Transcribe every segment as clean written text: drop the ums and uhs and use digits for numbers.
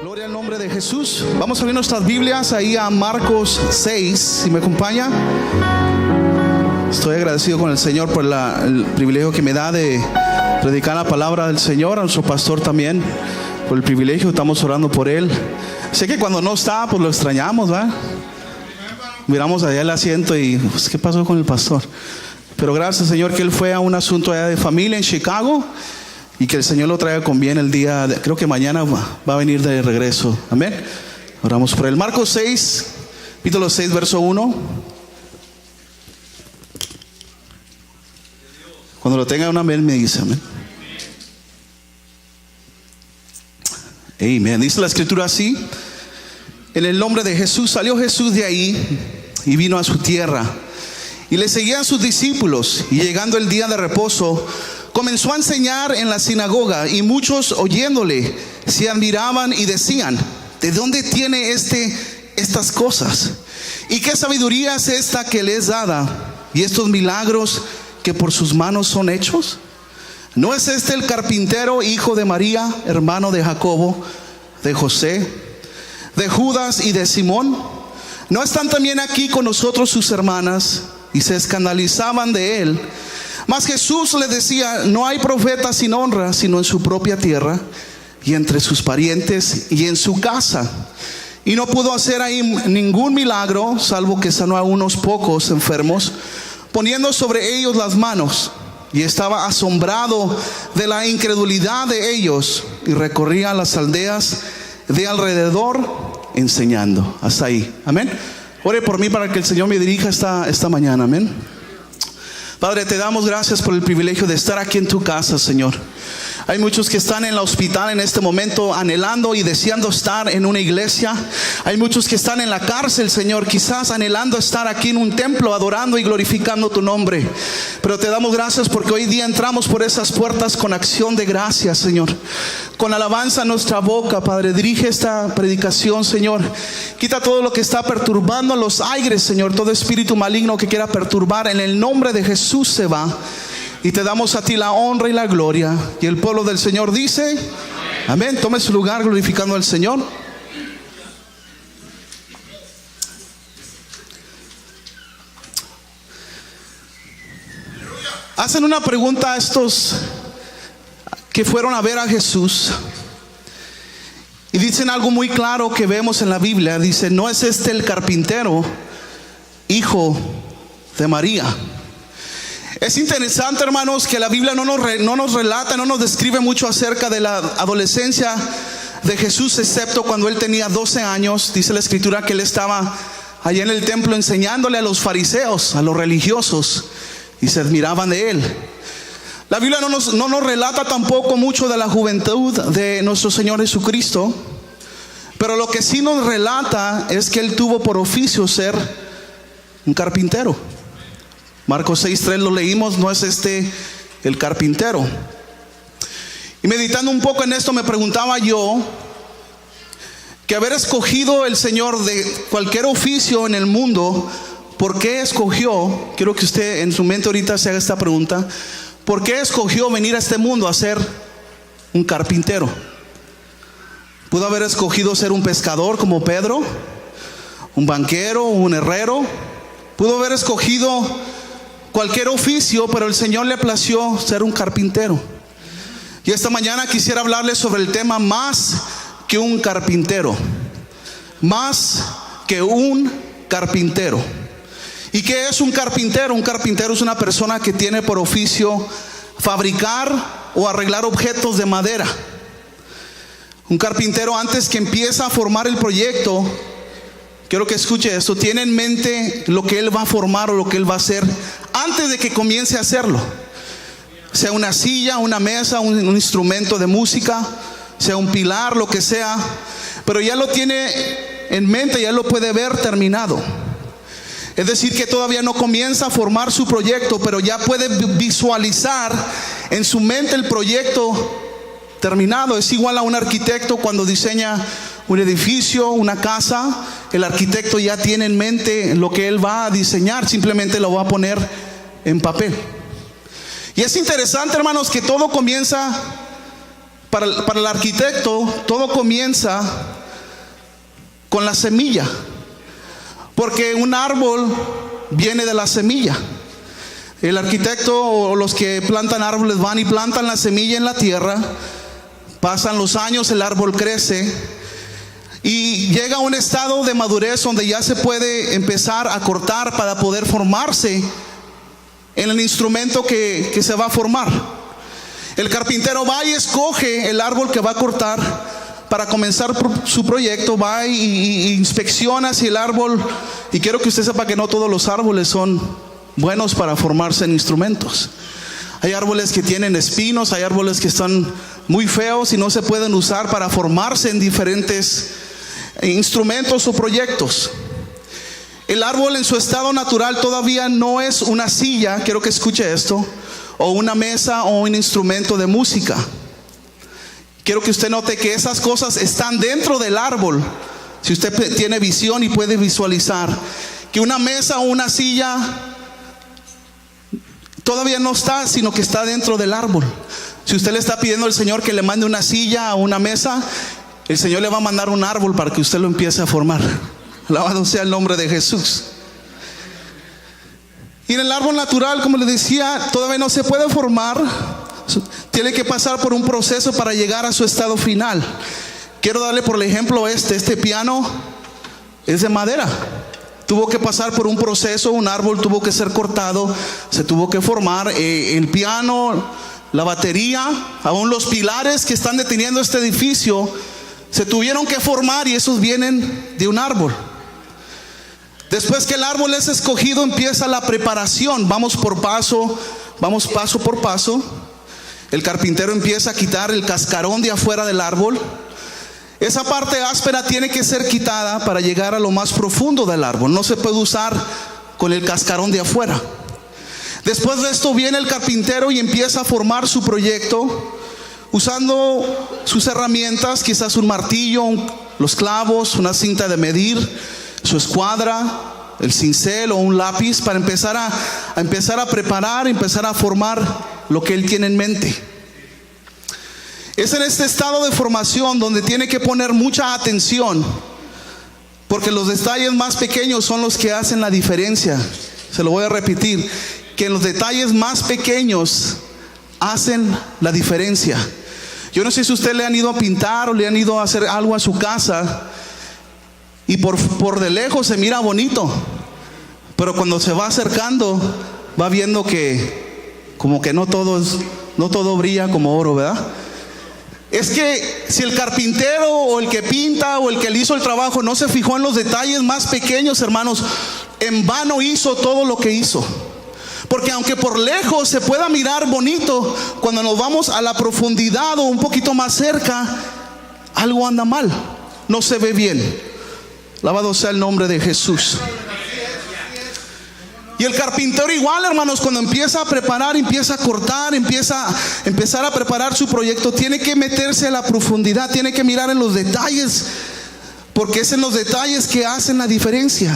Gloria al nombre de Jesús. Vamos a abrir nuestras Biblias ahí a Marcos 6, si me acompaña. Estoy agradecido con el Señor por el privilegio que me da de predicar la palabra del Señor, a nuestro pastor también, por el privilegio. Estamos orando por él. Sé que cuando no está, pues lo extrañamos, ¿verdad? Miramos allá el asiento y pues, ¿qué pasó con el pastor? Pero gracias, Señor, que él fue a un asunto allá de familia en Chicago y que el Señor lo traiga con bien el día, creo que mañana va a venir de regreso. Amén. Oramos por él. Marcos 6, capítulo 6, verso 1. Cuando lo tenga una vez me dice, amén. Amén. Dice la escritura así: en el nombre de Jesús salió Jesús de ahí y vino a su tierra, y le seguían sus discípulos. Y llegando el día de reposo, comenzó a enseñar en la sinagoga, y muchos oyéndole se admiraban y decían: ¿de dónde tiene estas cosas? ¿Y qué sabiduría es esta que le es dada? ¿Y estos milagros que por sus manos son hechos? ¿No es este el carpintero, hijo de María, hermano de Jacobo, de José, de Judas y de Simón? ¿No están también aquí con nosotros sus hermanas? Y se escandalizaban de él. Mas Jesús le decía: no hay profeta sin honra, sino en su propia tierra, y entre sus parientes, y en su casa. Y no pudo hacer ahí ningún milagro, salvo que sanó a unos pocos enfermos, poniendo sobre ellos las manos. Y estaba asombrado de la incredulidad de ellos, y recorría las aldeas de alrededor enseñando. Hasta ahí, amén. Ore por mí para que el Señor me dirija esta mañana, amén. Padre, te damos gracias por el privilegio de estar aquí en tu casa, Señor. Hay muchos que están en el hospital en este momento anhelando y deseando estar en una iglesia. Hay muchos que están en la cárcel, Señor, quizás anhelando estar aquí en un templo adorando y glorificando tu nombre. Pero te damos gracias porque hoy día entramos por esas puertas con acción de gracias, Señor, con alabanza en nuestra boca. Padre, dirige esta predicación, Señor. Quita todo lo que está perturbando los aires, Señor. Todo espíritu maligno que quiera perturbar, en el nombre de Jesús se va. Y te damos a ti la honra y la gloria. Y el pueblo del Señor dice amén. Tome su lugar glorificando al Señor. Hacen una pregunta a estos que fueron a ver a Jesús, y dicen algo muy claro que vemos en la Biblia. Dice: ¿no es este el carpintero, hijo de María? Es interesante, hermanos, que la Biblia no nos relata, no nos describe mucho acerca de la adolescencia de Jesús, excepto cuando él tenía 12 años. Dice la escritura que él estaba allá en el templo enseñándole a los fariseos, a los religiosos, y se admiraban de él. La Biblia no nos relata tampoco mucho de la juventud de nuestro Señor Jesucristo, pero lo que sí nos relata es que él tuvo por oficio ser un carpintero. Marcos 6:3 lo leímos: ¿no es este el carpintero? Y meditando un poco en esto, me preguntaba yo que haber escogido el Señor de cualquier oficio en el mundo, ¿por qué escogió? Quiero que usted en su mente ahorita se haga esta pregunta: ¿por qué escogió venir a este mundo a ser un carpintero? Pudo haber escogido ser un pescador como Pedro, un banquero, un herrero. Pudo haber escogido cualquier oficio, pero el Señor le plació ser un carpintero. Y esta mañana quisiera hablarles sobre el tema más que un carpintero. Más que un carpintero. ¿Y qué es un carpintero? Un carpintero es una persona que tiene por oficio fabricar o arreglar objetos de madera. Un carpintero, antes que empieza a formar el proyecto, quiero que escuche esto, tiene en mente lo que él va a formar o lo que él va a hacer antes de que comience a hacerlo. Sea una silla, una mesa, un instrumento de música, sea un pilar, lo que sea, pero ya lo tiene en mente, ya lo puede ver terminado. Es decir, que todavía no comienza a formar su proyecto, pero ya puede visualizar en su mente el proyecto terminado. Es igual a un arquitecto cuando diseña un edificio, una casa. El arquitecto ya tiene en mente lo que él va a diseñar, simplemente lo va a poner en papel. Y es interesante, hermanos, que todo comienza, para el arquitecto, todo comienza con la semilla, porque un árbol viene de la semilla. El arquitecto o los que plantan árboles van y plantan la semilla en la tierra, pasan los años, el árbol crece y llega a un estado de madurez donde ya se puede empezar a cortar para poder formarse en el instrumento que se va a formar. El carpintero va y escoge el árbol que va a cortar para comenzar su proyecto, va y inspecciona si el árbol, y quiero que usted sepa que no todos los árboles son buenos para formarse en instrumentos. Hay árboles que tienen espinos, hay árboles que están muy feos y no se pueden usar para formarse en diferentes instrumentos o proyectos. El árbol en su estado natural todavía no es una silla, quiero que escuche esto, o una mesa o un instrumento de música. Quiero que usted note que esas cosas están dentro del árbol. Si usted tiene visión y puede visualizar que una mesa o una silla todavía no está, sino que está dentro del árbol. Si usted le está pidiendo al Señor que le mande una silla o una mesa, el Señor le va a mandar un árbol para que usted lo empiece a formar. Alabado sea el nombre de Jesús. Y en el árbol natural, como le decía, todavía no se puede formar. Tiene que pasar por un proceso para llegar a su estado final. Quiero darle por ejemplo este piano es de madera. Tuvo que pasar por un proceso, un árbol tuvo que ser cortado, se tuvo que formar. El piano, la batería, aún los pilares que están deteniendo este edificio, se tuvieron que formar y esos vienen de un árbol. Después que el árbol es escogido, empieza la preparación. Vamos paso por paso. El carpintero empieza a quitar el cascarón de afuera del árbol. Esa parte áspera tiene que ser quitada para llegar a lo más profundo del árbol. No se puede usar con el cascarón de afuera. Después de esto viene el carpintero y empieza a formar su proyecto usando sus herramientas, quizás un martillo, los clavos, una cinta de medir, su escuadra, el cincel o un lápiz para empezar a preparar, empezar a formar lo que él tiene en mente. Es en este estado de formación donde tiene que poner mucha atención, porque los detalles más pequeños son los que hacen la diferencia. Se lo voy a repetir, que los detalles más pequeños hacen la diferencia. Yo no sé si usted le han ido a pintar o le han ido a hacer algo a su casa y por de lejos se mira bonito, pero cuando se va acercando va viendo que como que no todo brilla como oro, ¿verdad? Es que si el carpintero o el que pinta o el que le hizo el trabajo no se fijó en los detalles más pequeños, hermanos, en vano hizo todo lo que hizo. Porque aunque por lejos se pueda mirar bonito, cuando nos vamos a la profundidad o un poquito más cerca, algo anda mal, no se ve bien. Alabado sea el nombre de Jesús. Y el carpintero igual, hermanos, cuando empieza a preparar, empieza a cortar, empieza a empezar a preparar su proyecto, tiene que meterse a la profundidad, tiene que mirar en los detalles, porque es en los detalles que hacen la diferencia.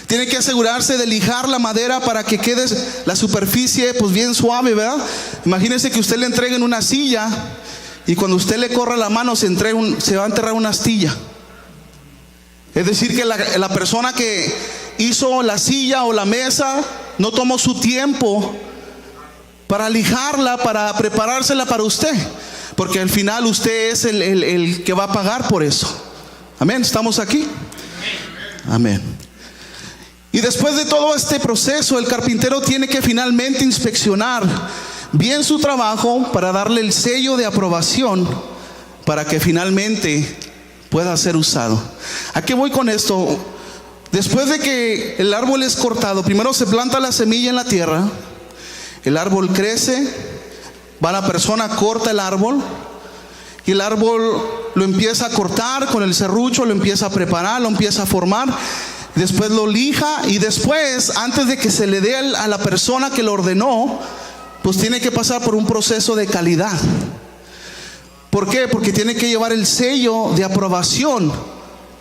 Tiene que asegurarse de lijar la madera para que quede la superficie pues bien suave, ¿verdad? Imagínense que usted le entreguen una silla y cuando usted le corra la mano se va a enterrar una astilla. Es decir que la persona que hizo la silla o la mesa no tomó su tiempo para lijarla, para preparársela para usted, porque al final usted es el que va a pagar por eso. Amén, ¿estamos aquí? Amén. Y después de todo este proceso, el carpintero tiene que finalmente inspeccionar bien su trabajo para darle el sello de aprobación para que finalmente pueda ser usado. ¿A qué voy con esto? Después de que el árbol es cortado, primero se planta la semilla en la tierra, el árbol crece, va la persona, corta el árbol y el árbol lo empieza a cortar con el serrucho, lo empieza a preparar, lo empieza a formar. Después lo lija y después, antes de que se le dé a la persona que lo ordenó, pues tiene que pasar por un proceso de calidad. ¿Por qué? Porque tiene que llevar el sello de aprobación,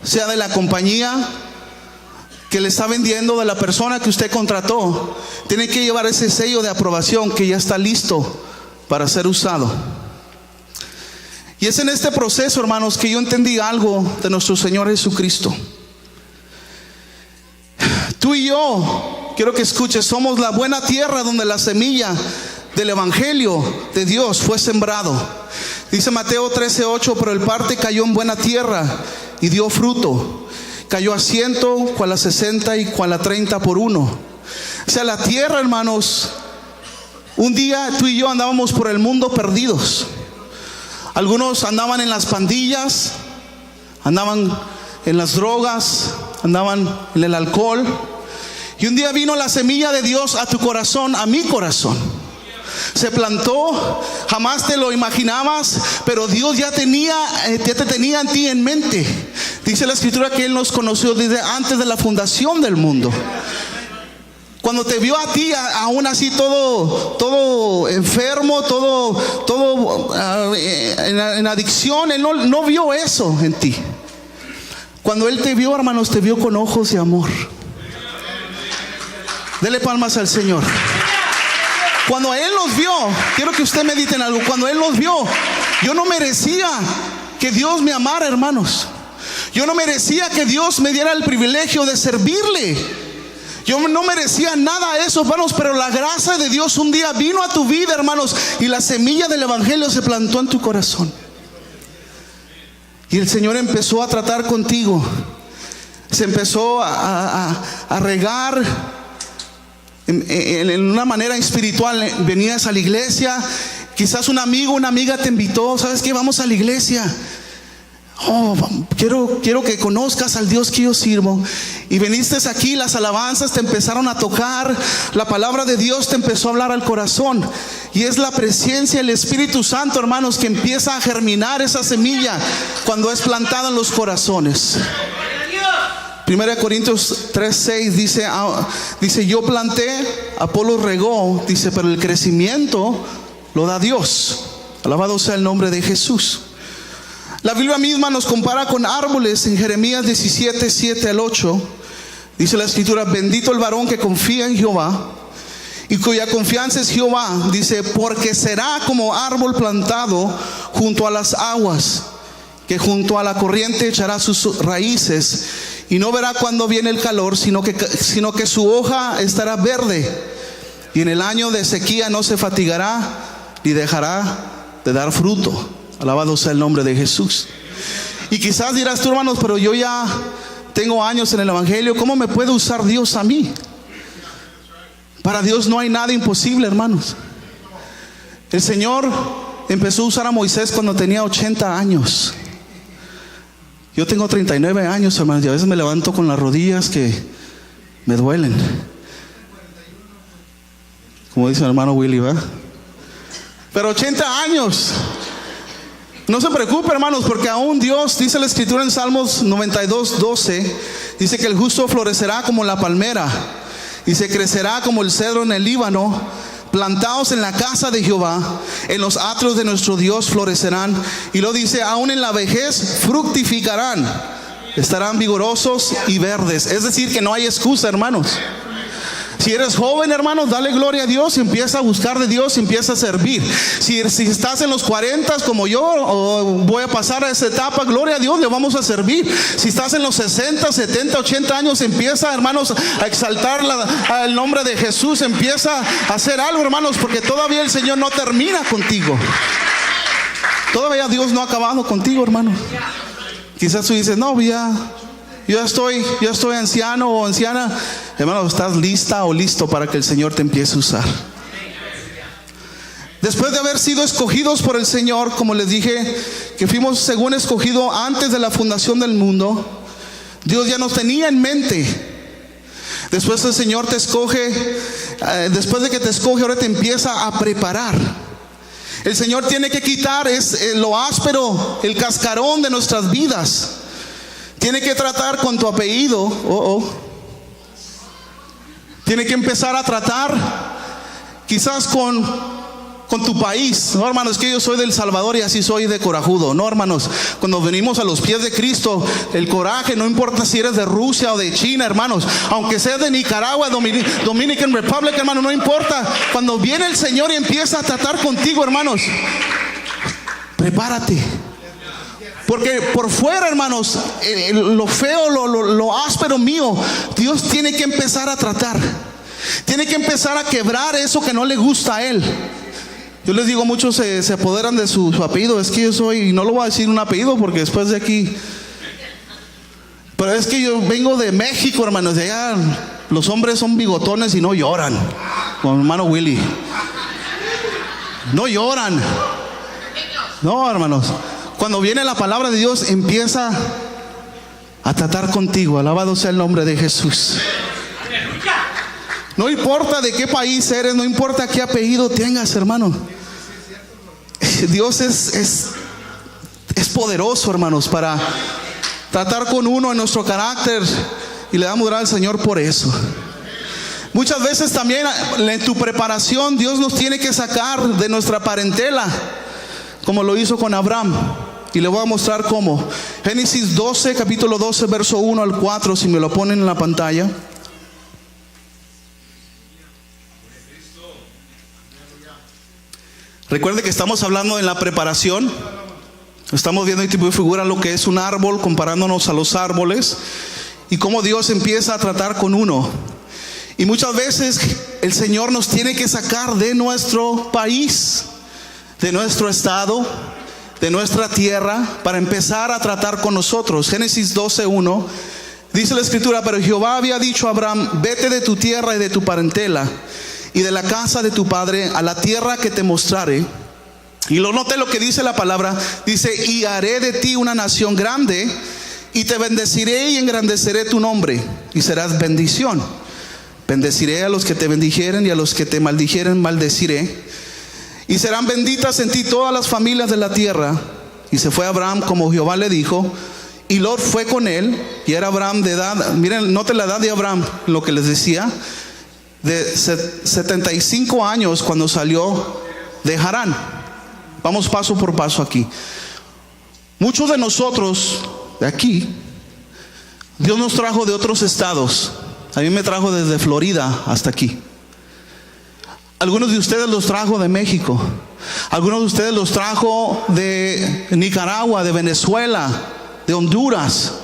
sea de la compañía que le está vendiendo, de la persona que usted contrató. Tiene que llevar ese sello de aprobación que ya está listo para ser usado. Y es en este proceso, hermanos, que yo entendí algo de nuestro Señor Jesucristo. Tú y yo, quiero que escuches, somos la buena tierra donde la semilla del Evangelio de Dios fue sembrado. Dice Mateo 13:8, pero el parte cayó en buena tierra y dio fruto. Cayó a 100, cual a 60 y cual a 30 por uno. O sea, la tierra, hermanos, un día tú y yo andábamos por el mundo perdidos. Algunos andaban en las pandillas, andaban en las drogas, andaban en el alcohol. Y un día vino la semilla de Dios a tu corazón, a mi corazón. Se plantó, jamás te lo imaginabas, pero Dios ya te tenía en ti en mente. Dice la Escritura que Él nos conoció desde antes de la fundación del mundo. Cuando te vio a ti, aún así todo enfermo, todo en adicción, Él no vio eso en ti. Cuando Él te vio, hermanos, te vio con ojos de amor. Dele palmas al Señor. Cuando Él nos vio, quiero que usted medite en algo. Cuando Él nos vio, yo no merecía que Dios me amara, hermanos. Yo no merecía que Dios me diera el privilegio de servirle. Yo no merecía nada de eso, hermanos, pero la gracia de Dios un día vino a tu vida, hermanos, y la semilla del Evangelio se plantó en tu corazón. Y el Señor empezó a tratar contigo. Se empezó a regar en una manera espiritual. Venías a la iglesia, quizás un amigo, una amiga te invitó, ¿sabes qué? Vamos a la iglesia. Oh, quiero que conozcas al Dios que yo sirvo. Y viniste aquí, las alabanzas te empezaron a tocar, la palabra de Dios te empezó a hablar al corazón. Y es la presencia del Espíritu Santo, hermanos, que empieza a germinar esa semilla cuando es plantada en los corazones. 1 Corintios 3:6 dice, yo planté, Apolo regó, dice, pero el crecimiento lo da Dios. Alabado sea el nombre de Jesús. La Biblia misma nos compara con árboles en Jeremías 17:7-8. Dice la Escritura, bendito el varón que confía en Jehová y cuya confianza es Jehová. Dice, porque será como árbol plantado junto a las aguas, que junto a la corriente echará sus raíces y no verá cuando viene el calor, sino que su hoja estará verde, y en el año de sequía no se fatigará ni dejará de dar fruto. Alabado sea el nombre de Jesús. Y quizás dirás tú, hermanos, pero yo ya tengo años en el Evangelio, ¿cómo me puede usar Dios a mí? Para Dios no hay nada imposible, hermanos. El Señor empezó a usar a Moisés cuando tenía 80 años. Yo tengo 39 años, hermanos, y a veces me levanto con las rodillas que me duelen. Como dice el hermano Willy, ¿va? Pero 80 años. No se preocupe, hermanos, porque aún Dios, dice la Escritura en Salmos 92:12, dice que el justo florecerá como la palmera y se crecerá como el cedro en el Líbano. Plantados en la casa de Jehová, en los atrios de nuestro Dios florecerán. Y lo dice, aún en la vejez fructificarán, estarán vigorosos y verdes. Es decir, que no hay excusa, hermanos. Si eres joven, hermanos, dale gloria a Dios y empieza a buscar de Dios y empieza a servir. Si estás en los 40 como yo, o voy a pasar a esa etapa, gloria a Dios, le vamos a servir. Si estás en los 60, 70, 80 años, empieza, hermanos, a exaltar el nombre de Jesús. Empieza a hacer algo, hermanos, porque todavía el Señor no termina contigo. Todavía Dios no ha acabado contigo, hermano. Quizás tú dices, no, yo estoy anciano o anciana. Hermano, ¿estás lista o listo para que el Señor te empiece a usar? Después de haber sido escogidos por el Señor, como les dije, que fuimos según escogido antes de la fundación del mundo, Dios ya nos tenía en mente. Después el Señor te escoge, después de que te escoge, ahora te empieza a preparar. El Señor tiene que quitar lo áspero, el cascarón de nuestras vidas. Tiene que tratar con tu apellido. Tiene que empezar a tratar quizás con tu país. No, hermanos, es que yo soy del Salvador y así soy de corajudo. No, hermanos, cuando venimos a los pies de Cristo, el coraje, no importa si eres de Rusia o de China, hermanos, aunque seas de Nicaragua, Dominican Republic, hermano, no importa. Cuando viene el Señor y empieza a tratar contigo, hermanos, prepárate. Porque por fuera, hermanos, lo feo, lo áspero mío, Dios tiene que empezar a tratar. Tiene que empezar a quebrar eso que no le gusta a Él. Yo les digo, muchos se apoderan de su apellido. Es que yo soy, y no lo voy a decir un apellido porque después de aquí, pero es que yo vengo de México, hermanos. De allá los hombres son bigotones y no lloran. Con mi hermano Willy, no lloran. No, hermanos, cuando viene la palabra de Dios, empieza a tratar contigo. Alabado sea el nombre de Jesús. No importa de qué país eres, no importa qué apellido tengas, hermano. Dios es poderoso, hermanos, para tratar con uno en nuestro carácter, y le damos gracias al Señor por eso. Muchas veces también en tu preparación Dios nos tiene que sacar de nuestra parentela, como lo hizo con Abraham, y le voy a mostrar cómo. Génesis 12, capítulo 12, verso 1 al 4, si me lo ponen en la pantalla. Recuerde que estamos hablando en la preparación. Estamos viendo en tipo de figura lo que es un árbol, comparándonos a los árboles, y cómo Dios empieza a tratar con uno. Y muchas veces el Señor nos tiene que sacar de nuestro país, de nuestro estado, de nuestra tierra, para empezar a tratar con nosotros. Génesis 12:1 dice la escritura: pero Jehová había dicho a Abraham: vete de tu tierra y de tu parentela y de la casa de tu padre a la tierra que te mostraré. Y lo note lo que dice la palabra. Dice: y haré de ti una nación grande, y te bendeciré y engrandeceré tu nombre, y serás bendición. Bendeciré a los que te bendijeren, y a los que te maldijeren maldeciré. Y serán benditas en ti todas las familias de la tierra. Y se fue Abraham como Jehová le dijo, y Lot fue con él. Y era Abraham de edad, miren, note la edad de Abraham, lo que les decía, de 75 años cuando salió de Harán. Vamos paso por paso aquí. Muchos de nosotros de aquí, Dios nos trajo de otros estados. A mí me trajo desde Florida hasta aquí. Algunos de ustedes los trajo de México. Algunos de ustedes los trajo de Nicaragua, de Venezuela, de Honduras.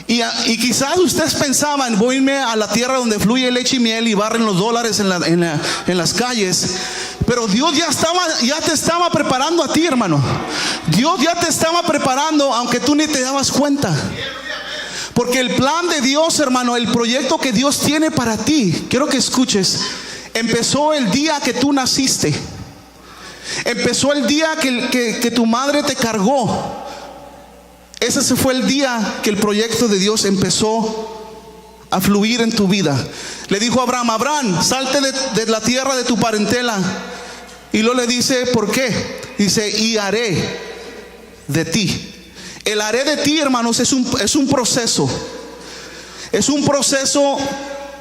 Y quizás ustedes pensaban: voy a irme a la tierra donde fluye leche y miel y barren los dólares en las calles. Pero Dios ya te estaba preparando a ti, hermano. Dios ya te estaba preparando, aunque tú ni te dabas cuenta. Porque el plan de Dios, hermano, el proyecto que Dios tiene para ti, quiero que escuches, empezó el día que tú naciste. Empezó el día que tu madre te cargó. Ese fue el día que el proyecto de Dios empezó a fluir en tu vida. Le dijo a Abraham: Abraham, salte de la tierra de tu parentela. Y luego le dice: ¿por qué? Dice: y haré de ti. El haré de ti, hermanos, es un proceso. Es un proceso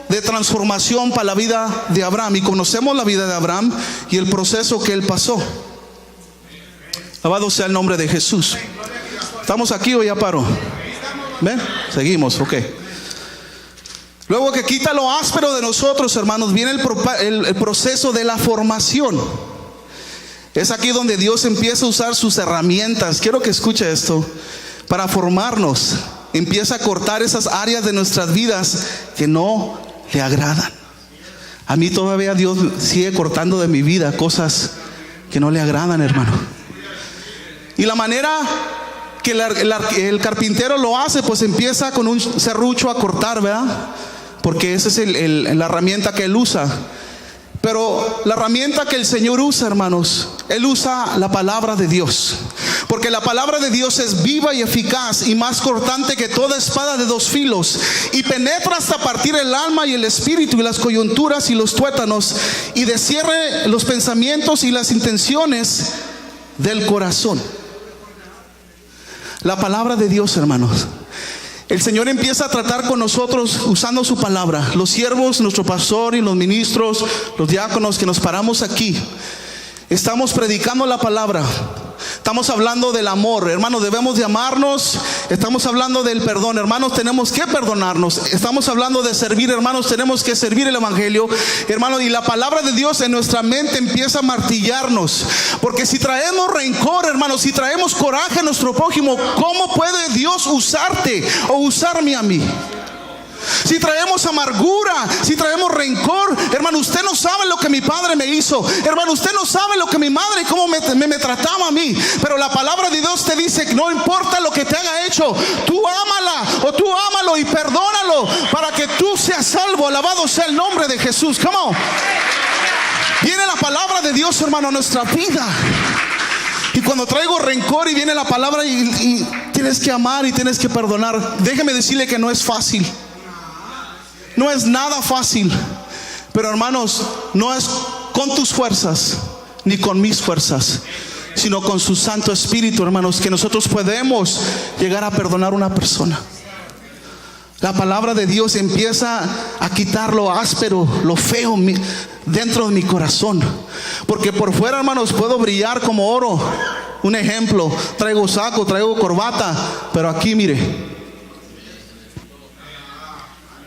de transformación para la vida de Abraham. Y conocemos la vida de Abraham y el proceso que él pasó. Alabado sea el nombre de Jesús. ¿Estamos aquí o ya paro? ¿Ven? Seguimos, ok. Luego que quita lo áspero de nosotros, hermanos, viene el proceso de la formación. Es aquí donde Dios empieza a usar sus herramientas. Quiero que escuche esto. Para formarnos, empieza a cortar esas áreas de nuestras vidas que no le agradan. A mí todavía Dios sigue cortando de mi vida cosas que no le agradan, hermano. Y la manera que el carpintero lo hace, pues empieza con un serrucho a cortar, ¿verdad? Porque esa es la herramienta que él usa. Pero la herramienta que el Señor usa, hermanos, Él usa la palabra de Dios. Porque la palabra de Dios es viva y eficaz y más cortante que toda espada de dos filos, y penetra hasta partir el alma y el espíritu y las coyunturas y los tuétanos, y descierre los pensamientos y las intenciones del corazón. La palabra de Dios, hermanos. El Señor empieza a tratar con nosotros usando su palabra. Los siervos, nuestro pastor y los ministros, los diáconos que nos paramos aquí, estamos predicando la palabra. Estamos hablando del amor, hermanos, debemos de amarnos. Estamos hablando del perdón, hermanos, tenemos que perdonarnos. Estamos hablando de servir, hermanos, tenemos que servir el evangelio, hermanos. Y la palabra de Dios en nuestra mente empieza a martillarnos, porque si traemos rencor, hermanos, si traemos coraje a nuestro prójimo, ¿cómo puede Dios usarte o usarme a mí? Si traemos amargura, si traemos rencor, hermano, usted no sabe lo que mi padre me hizo, hermano, usted no sabe lo que mi madre, cómo me trataba a mí. Pero la palabra de Dios te dice que no importa lo que te haya hecho, tú ámala o tú ámalo y perdónalo para que tú seas salvo. Alabado sea el nombre de Jesús. Come on. Viene la palabra de Dios, hermano, a nuestra vida. Y cuando traigo rencor y viene la palabra y tienes que amar y tienes que perdonar, déjeme decirle que no es fácil. No es nada fácil. Pero hermanos, no es con tus fuerzas ni con mis fuerzas, sino con su Santo Espíritu, hermanos, que nosotros podemos llegar a perdonar a una persona. La palabra de Dios empieza a quitar lo áspero, lo feo dentro de mi corazón. Porque por fuera, hermanos, puedo brillar como oro. Un ejemplo, traigo saco, traigo corbata, pero aquí mire,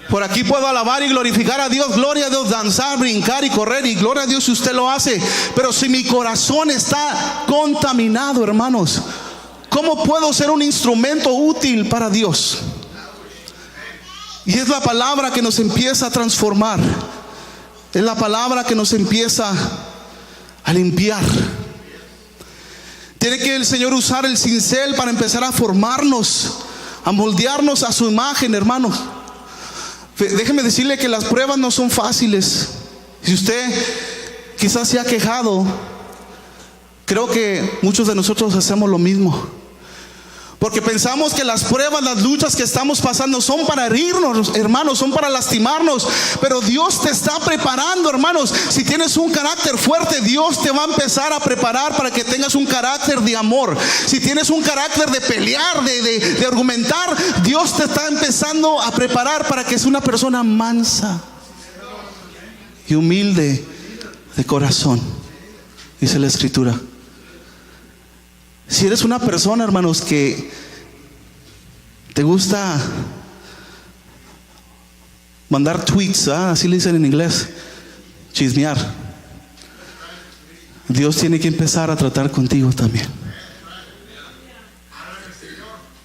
por aquí puedo alabar y glorificar a Dios, gloria a Dios, danzar, brincar y correr, y gloria a Dios si usted lo hace. Pero si mi corazón está contaminado, hermanos, ¿cómo puedo ser un instrumento útil para Dios? Y es la palabra que nos empieza a transformar. Es la palabra que nos empieza a limpiar. Tiene que el Señor usar el cincel para empezar a formarnos, a moldearnos a su imagen, hermanos. Déjeme decirle que las pruebas no son fáciles. Si usted quizás se ha quejado, creo que muchos de nosotros hacemos lo mismo. Porque pensamos que las pruebas, las luchas que estamos pasando son para herirnos, hermanos, son para lastimarnos. Pero Dios te está preparando, hermanos. Si tienes un carácter fuerte, Dios te va a empezar a preparar para que tengas un carácter de amor. Si tienes un carácter de pelear, de argumentar, Dios te está empezando a preparar para que seas una persona mansa y humilde de corazón, dice la Escritura. Si eres una persona, hermanos, que te gusta mandar tweets, así le dicen en inglés, chismear, Dios tiene que empezar a tratar contigo también.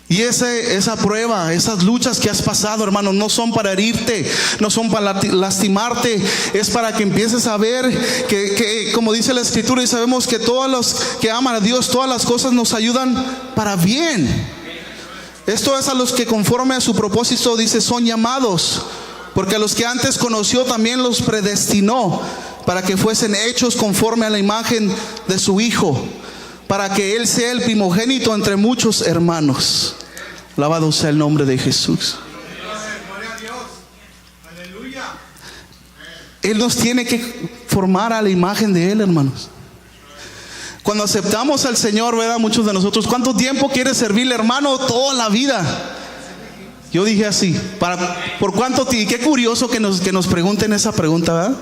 Y esa prueba, esas luchas que has pasado, hermanos, no son para herirte, no son para lastimarte. Es para que empieces a ver que como dice la Escritura, y sabemos que todos los que aman a Dios, todas las cosas nos ayudan para bien. Esto es a los que conforme a su propósito, dice, son llamados. Porque a los que antes conoció también los predestinó para que fuesen hechos conforme a la imagen de su Hijo, para que Él sea el primogénito entre muchos hermanos. Alabado sea el nombre de Jesús. Él nos tiene que formar a la imagen de Él, hermanos. Cuando aceptamos al Señor, ¿verdad? Muchos de nosotros, ¿cuánto tiempo quieres servirle, hermano? Toda la vida. Yo dije así, ¿por cuánto tiempo? Y qué curioso que nos pregunten esa pregunta, ¿verdad?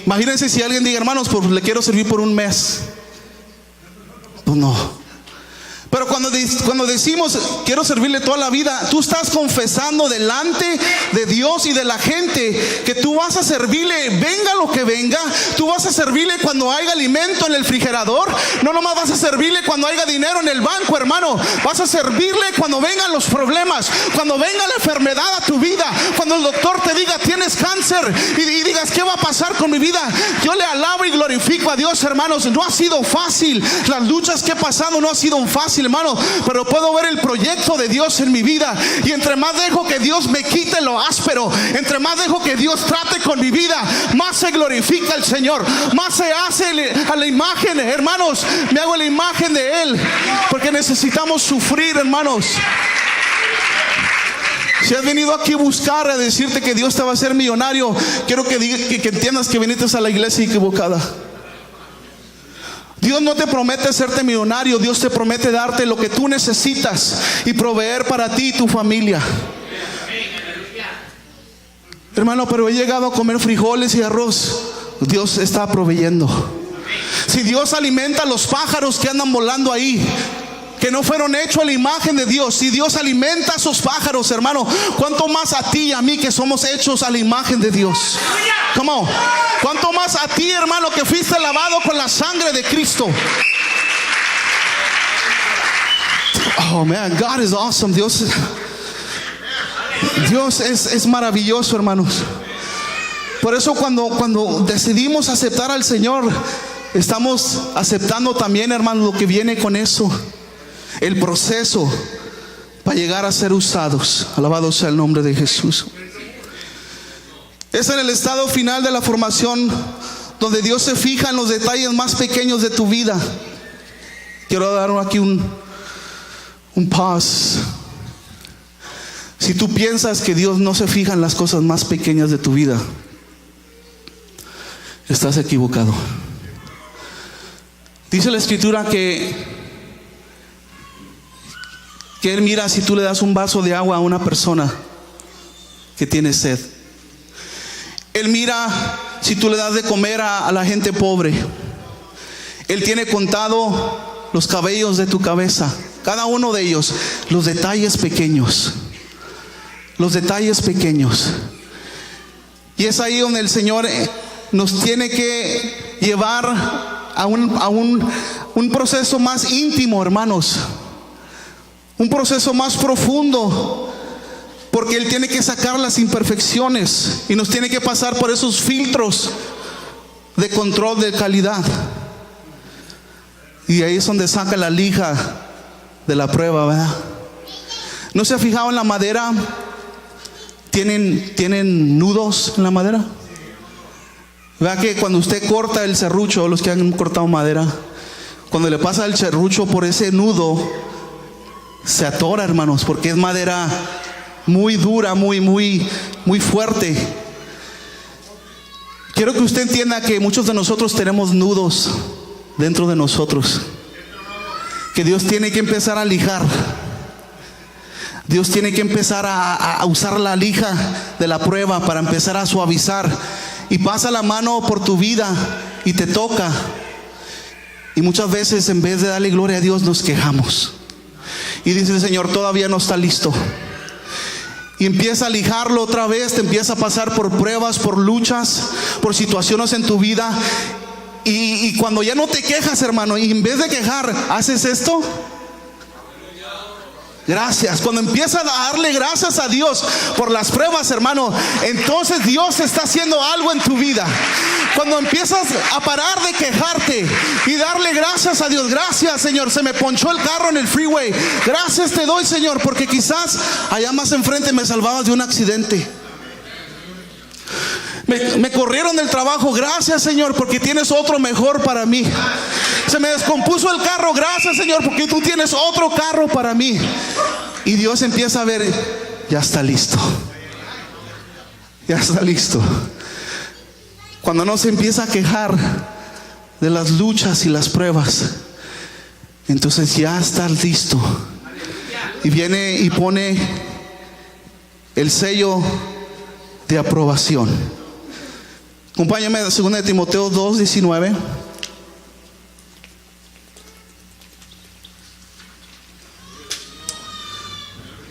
Imagínense si alguien diga, hermanos, pues le quiero servir por un mes. Pues no. Pero cuando decimos quiero servirle toda la vida, tú estás confesando delante de Dios y de la gente que tú vas a servirle venga lo que venga. Tú vas a servirle cuando haya alimento en el refrigerador. No nomás vas a servirle cuando haya dinero en el banco, hermano. Vas a servirle cuando vengan los problemas, cuando venga la enfermedad a tu vida, cuando el doctor te diga tienes cáncer y digas ¿qué va a pasar con mi vida? Yo le alabo y glorifico a Dios, hermanos. No ha sido fácil. Las luchas que he pasado no ha sido fácil, hermano, pero puedo ver el proyecto de Dios en mi vida. Y entre más dejo que Dios me quite lo áspero, entre más dejo que Dios trate con mi vida, más se glorifica el Señor, más se hace a la imagen, hermanos. Me hago la imagen de Él, porque necesitamos sufrir, hermanos. Si has venido aquí a buscar, a decirte que Dios te va a hacer millonario, quiero que entiendas que viniste a la iglesia equivocada. Dios no te promete hacerte millonario. Dios te promete darte lo que tú necesitas y proveer para ti y tu familia. Hermano, pero he llegado a comer frijoles y arroz. Dios está proveyendo. si Dios alimenta a los pájaros que andan volando ahí, que no fueron hechos a la imagen de Dios, si Dios alimenta a esos pájaros, hermano, ¿cuánto más a ti y a mí que somos hechos a la imagen de Dios? Come on. ¿Cuánto más a ti, hermano, que fuiste lavado con la sangre de Cristo? Oh man, God is awesome. Dios es maravilloso, hermanos. Por eso cuando decidimos aceptar al Señor, estamos aceptando también, hermanos, lo que viene con eso, el proceso para llegar a ser usados. Alabado sea el nombre de Jesús. Es en el estado final de la formación donde Dios se fija en los detalles más pequeños de tu vida. Quiero dar aquí un pause. Si tú piensas que Dios no se fija en las cosas más pequeñas de tu vida, estás equivocado. Dice la Escritura que Él mira si tú le das un vaso de agua a una persona que tiene sed. Él mira si tú le das de comer a la gente pobre. Él tiene contado los cabellos de tu cabeza, cada uno de ellos, los detalles pequeños. Los detalles pequeños. Y es ahí donde el Señor nos tiene que llevar a un proceso más íntimo, hermanos. Un proceso más profundo. Porque Él tiene que sacar las imperfecciones y nos tiene que pasar por esos filtros de control de calidad. Y ahí es donde saca la lija de la prueba, ¿verdad? ¿No se ha fijado en la madera? ¿Tienen nudos en la madera? ¿Verdad que cuando usted corta el serrucho, los que han cortado madera, cuando le pasa el serrucho por ese nudo, se atora, hermanos, porque es madera muy dura, muy fuerte. Quiero que usted entienda que muchos de nosotros tenemos nudos dentro de nosotros, que Dios tiene que empezar a lijar. Dios tiene que empezar a usar la lija de la prueba para empezar a suavizar. Y pasa la mano por tu vida y te toca. Y muchas veces, en vez de darle gloria a Dios, nos quejamos. Y dice el Señor, todavía no está listo. Y empieza a lijarlo otra vez. Te empieza a pasar por pruebas, por luchas, por situaciones en tu vida. Y cuando ya no te quejas, hermano, y en vez de quejar, haces esto. Gracias. Cuando empiezas a darle gracias a Dios por las pruebas, hermano, entonces Dios está haciendo algo en tu vida. Cuando empiezas a parar de quejarte y darle gracias a Dios. Gracias, Señor, se me ponchó el carro en el freeway. Gracias te doy, Señor, porque quizás allá más enfrente me salvabas de un accidente. Me corrieron del trabajo. Gracias, Señor, porque tienes otro mejor para mí. Se me descompuso el carro. Gracias, Señor, porque tú tienes otro carro para mí. Y Dios empieza a ver, ya está listo. Ya está listo. Cuando no se empieza a quejar de las luchas y las pruebas, entonces ya está listo. Y viene y pone el sello de aprobación. Acompáñame a 2 Timoteo 2:19.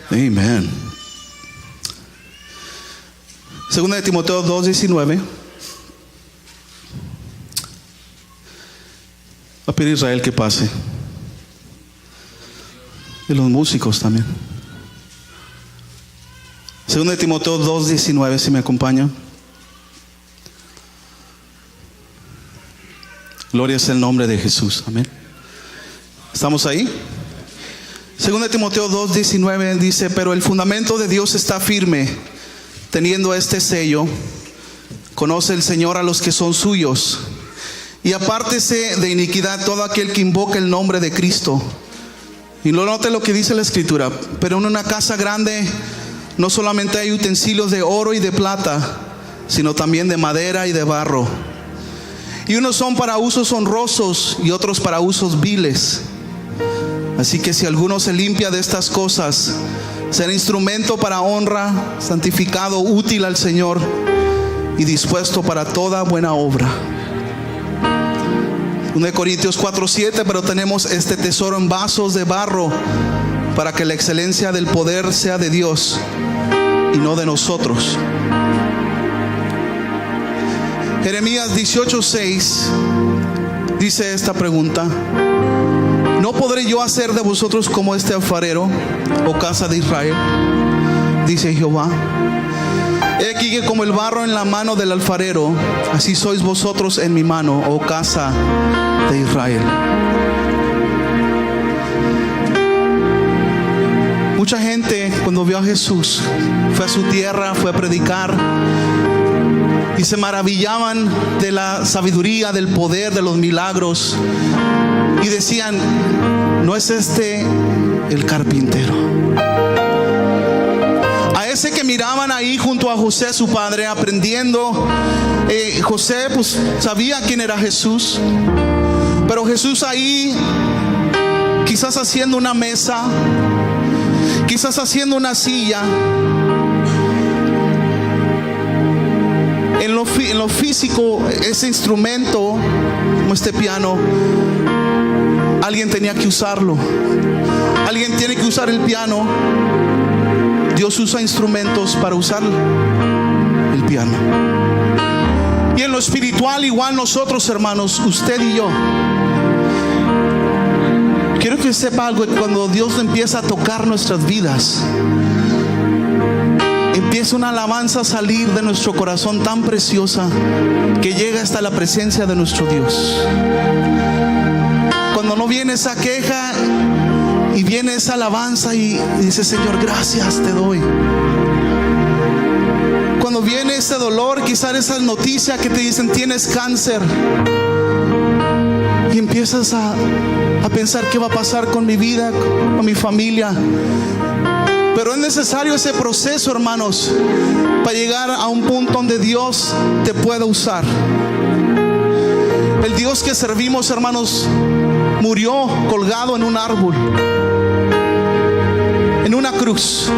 Amén. 2 Timoteo 2:19. Va a pedir a Israel que pase. Y los músicos también. 2 Timoteo 2:19, si me acompaña. Gloria es el nombre de Jesús. Amén. ¿Estamos ahí? 2 Timoteo 2:19 dice: pero el fundamento de Dios está firme, teniendo este sello. Conoce el Señor a los que son suyos, y apártese de iniquidad todo aquel que invoca el nombre de Cristo. Y no note lo que dice la Escritura: pero en una casa grande no solamente hay utensilios de oro y de plata, sino también de madera y de barro. Y unos son para usos honrosos y otros para usos viles. Así que si alguno se limpia de estas cosas, será instrumento para honra, santificado, útil al Señor y dispuesto para toda buena obra. 1 Corintios 4:7, pero tenemos este tesoro en vasos de barro para que la excelencia del poder sea de Dios y no de nosotros. Jeremías 18:6 dice esta pregunta: ¿no podré yo hacer de vosotros como este alfarero, oh casa de Israel? Dice Jehová. He aquí que como el barro en la mano del alfarero, así sois vosotros en mi mano, oh casa de Israel. Mucha gente cuando vio a Jesús fue a su tierra, fue a predicar y se maravillaban de la sabiduría, del poder, de los milagros, y decían: ¿no es este el carpintero? A ese que miraban ahí junto a José, su padre, aprendiendo, José pues sabía quién era Jesús, pero Jesús ahí quizás haciendo una mesa, quizás haciendo una silla. En lo físico, ese instrumento, como este piano, alguien tenía que usarlo. Alguien tiene que usar el piano. Dios usa instrumentos para usar el piano. Y en lo espiritual igual nosotros, hermanos, usted y yo. Quiero que sepa algo: que cuando Dios empieza a tocar nuestras vidas, empieza una alabanza a salir de nuestro corazón tan preciosa que llega hasta la presencia de nuestro Dios. Cuando no viene esa queja y viene esa alabanza y dice: Señor, gracias te doy. Cuando viene ese dolor, quizás esa noticia que te dicen tienes cáncer, y empiezas a pensar qué va a pasar con mi vida, con mi familia. Pero es necesario ese proceso, hermanos, para llegar a un punto donde Dios te pueda usar. El Dios que servimos, hermanos, murió colgado en un árbol, en una cruz.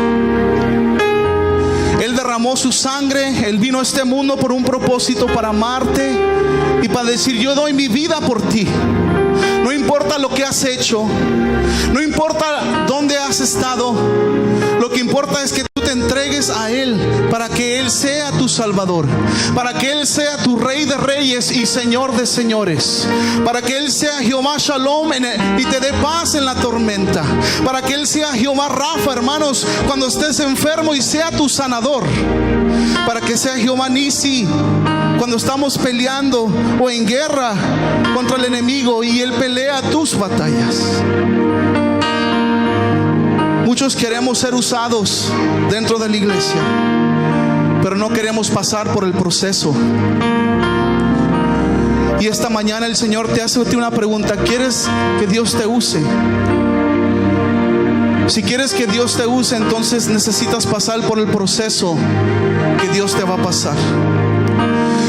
Él derramó su sangre. Él vino a este mundo por un propósito: para amarte y para decir: yo doy mi vida por ti. No importa lo que has hecho, no importa dónde has estado, lo que importa es que tú te entregues a Él, para que Él sea tu Salvador, para que Él sea tu Rey de Reyes y Señor de Señores, para que Él sea Jehová Shalom y te dé paz en la tormenta, para que Él sea Jehová Rafa, hermanos, cuando estés enfermo, y sea tu sanador, para que sea Jehová Nisi cuando estamos peleando o en guerra contra el enemigo y Él pelea tus batallas. Muchos queremos ser usados dentro de la iglesia, pero no queremos pasar por el proceso. Y esta mañana el Señor te hace una pregunta: ¿quieres que Dios te use? Si quieres que Dios te use, entonces necesitas pasar por el proceso que Dios te va a pasar.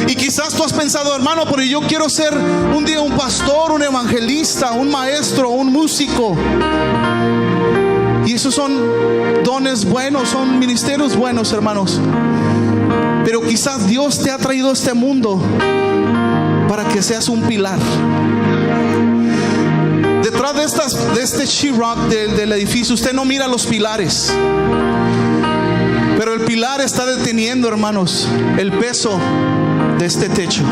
Y quizás tú has pensado: hermano, pero yo quiero ser un día un pastor, un evangelista, un maestro, un músico. Y esos son dones buenos, son ministerios buenos, hermanos. Pero quizás Dios te ha traído a este mundo para que seas un pilar. Detrás de este sheetrock del edificio, usted no mira los pilares, pero el pilar está deteniendo, hermanos, el peso de este techo.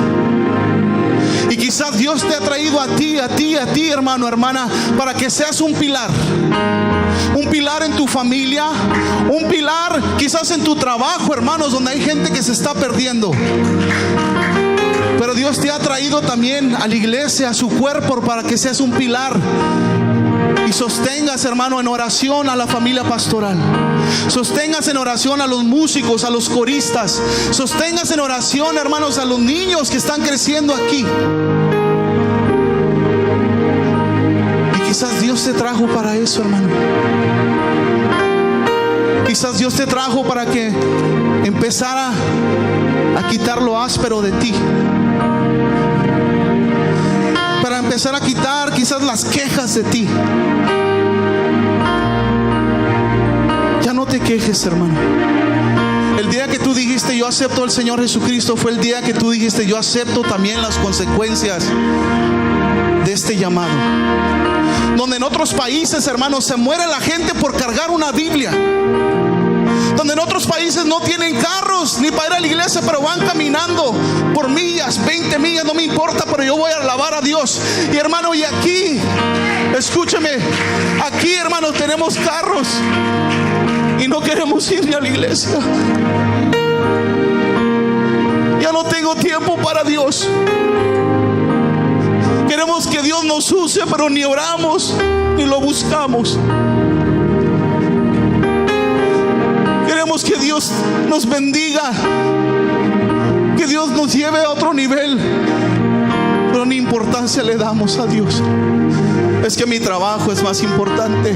Y quizás Dios te ha traído a ti, hermano, hermana, para que seas un pilar. Un pilar en tu familia, un pilar quizás en tu trabajo, hermanos, donde hay gente que se está perdiendo. Pero Dios te ha traído también a la iglesia, a su cuerpo, para que seas un pilar y sostengas, hermano, en oración a la familia pastoral. Sostengas en oración a los músicos, a los coristas. Sostengas en oración, hermanos, a los niños que están creciendo aquí. Y quizás Dios te trajo para eso, hermano. Quizás Dios te trajo para que empezara a quitar lo áspero de ti, para empezar a quitar quizás las quejas de ti. Ya no te quejes, hermano. El día que tú dijiste yo acepto al Señor Jesucristo, fue el día que tú dijiste yo acepto también las consecuencias de este llamado. Donde en otros países, hermanos, se muere la gente por cargar una Biblia. Donde en otros países no tienen carros ni para ir a la iglesia, pero van caminando por millas, 20 millas, no me importa, pero yo voy a alabar a Dios. Y hermano, y aquí, escúcheme, aquí, hermanos, tenemos carros y no queremos ir ni a la iglesia. Ya no tengo tiempo para Dios. Queremos que Dios nos use, pero ni oramos ni lo buscamos. Queremos que Dios nos bendiga, que Dios nos lleve a otro nivel, pero ni importancia le damos a Dios. Es que mi trabajo es más importante.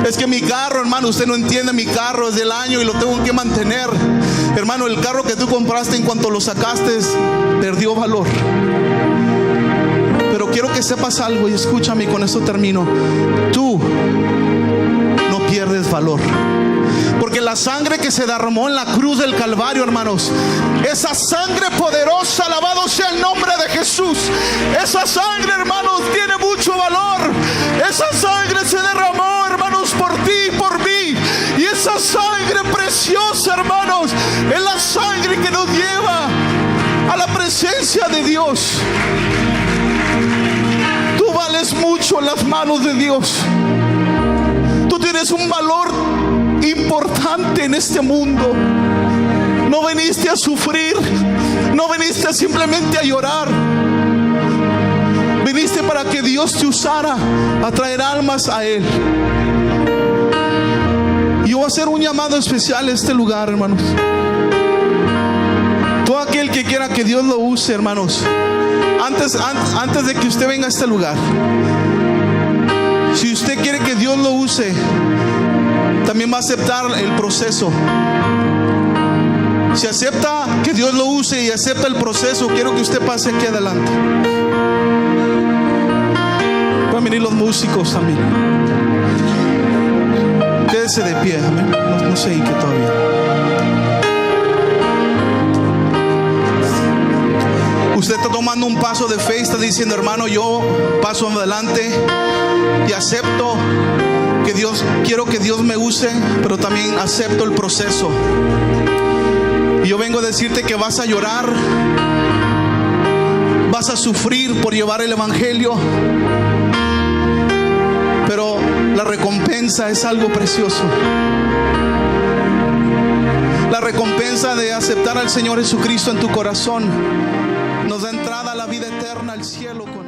Es que mi carro, hermano, usted no entiende, mi carro es del año y lo tengo que mantener. Hermano, el carro que tú compraste, en cuanto lo sacaste, perdió valor. Pero quiero que sepas algo, y escúchame, y con eso termino. Tú no pierdes valor, porque la sangre que se derramó en la cruz del Calvario, hermanos, esa sangre poderosa, alabado sea el nombre de Jesús. Esa sangre, hermanos, tiene mucho valor. Esa sangre se derramó, hermanos, por ti y por mí. Y esa sangre preciosa, hermanos, es la sangre que nos lleva a la presencia de Dios. Tú vales mucho en las manos de Dios. Tú tienes un valor importante en este mundo. No viniste a sufrir, no viniste simplemente a llorar. Viniste para que Dios te usara a traer almas a Él. Y yo voy a hacer un llamado especial a este lugar, hermanos. Todo aquel que quiera que Dios lo use, hermanos, antes de que usted venga a este lugar, si usted quiere que Dios lo use, también va a aceptar el proceso. Si acepta que Dios lo use y acepta el proceso, quiero que usted pase aquí adelante. Van a venir los músicos también. Quédese de pie, amén. No sé qué todavía. Usted está tomando un paso de fe y está diciendo, hermano, yo paso adelante y acepto que Dios, quiero que Dios me use, pero también acepto el proceso. Y yo vengo a decirte que vas a llorar, vas a sufrir por llevar el evangelio, pero la recompensa es algo precioso. La recompensa de aceptar al Señor Jesucristo en tu corazón nos da entrada a la vida eterna, al cielo con